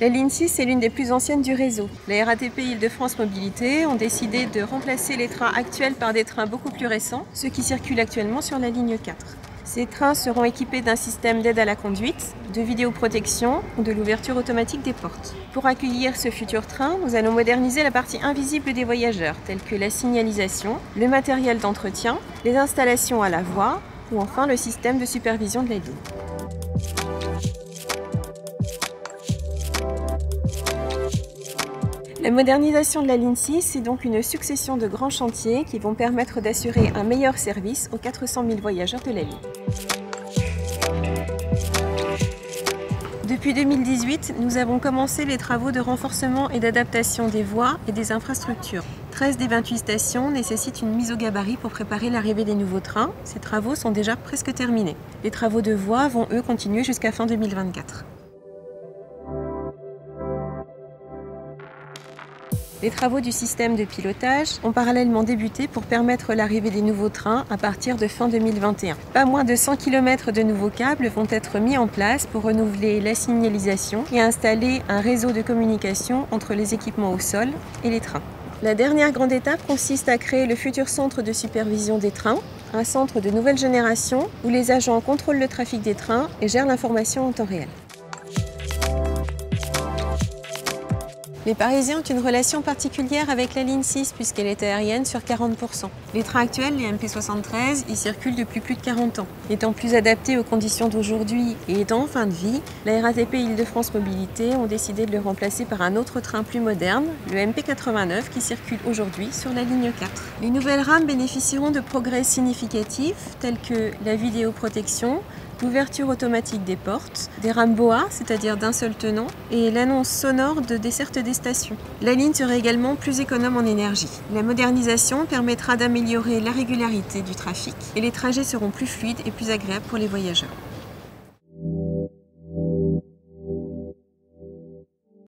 La ligne 6 est l'une des plus anciennes du réseau. La RATP Île-de-France Mobilité ont décidé de remplacer les trains actuels par des trains beaucoup plus récents, ceux qui circulent actuellement sur la ligne 4. Ces trains seront équipés d'un système d'aide à la conduite, de vidéoprotection ou de l'ouverture automatique des portes. Pour accueillir ce futur train, nous allons moderniser la partie invisible des voyageurs, telle que la signalisation, le matériel d'entretien, les installations à la voie ou enfin le système de supervision de la ligne. La modernisation de la ligne 6 est donc une succession de grands chantiers qui vont permettre d'assurer un meilleur service aux 400 000 voyageurs de la ligne. Depuis 2018, nous avons commencé les travaux de renforcement et d'adaptation des voies et des infrastructures. 13 des 28 stations nécessitent une mise au gabarit pour préparer l'arrivée des nouveaux trains. Ces travaux sont déjà presque terminés. Les travaux de voies vont, eux, continuer jusqu'à fin 2024. Les travaux du système de pilotage ont parallèlement débuté pour permettre l'arrivée des nouveaux trains à partir de fin 2021. Pas moins de 100 km de nouveaux câbles vont être mis en place pour renouveler la signalisation et installer un réseau de communication entre les équipements au sol et les trains. La dernière grande étape consiste à créer le futur centre de supervision des trains, un centre de nouvelle génération où les agents contrôlent le trafic des trains et gèrent l'information en temps réel. Les Parisiens ont une relation particulière avec la ligne 6 puisqu'elle est aérienne sur 40%. Les trains actuels, les MP73, y circulent depuis plus de 40 ans. Étant plus adaptés aux conditions d'aujourd'hui et étant en fin de vie, la RATP Île-de-France Mobilité ont décidé de le remplacer par un autre train plus moderne, le MP89, qui circule aujourd'hui sur la ligne 4. Les nouvelles rames bénéficieront de progrès significatifs tels que la vidéoprotection, l'ouverture automatique des portes, des rames BOA, c'est-à-dire d'un seul tenant, et l'annonce sonore de desserte des stations. La ligne sera également plus économe en énergie. La modernisation permettra d'améliorer la régularité du trafic et les trajets seront plus fluides et plus agréables pour les voyageurs.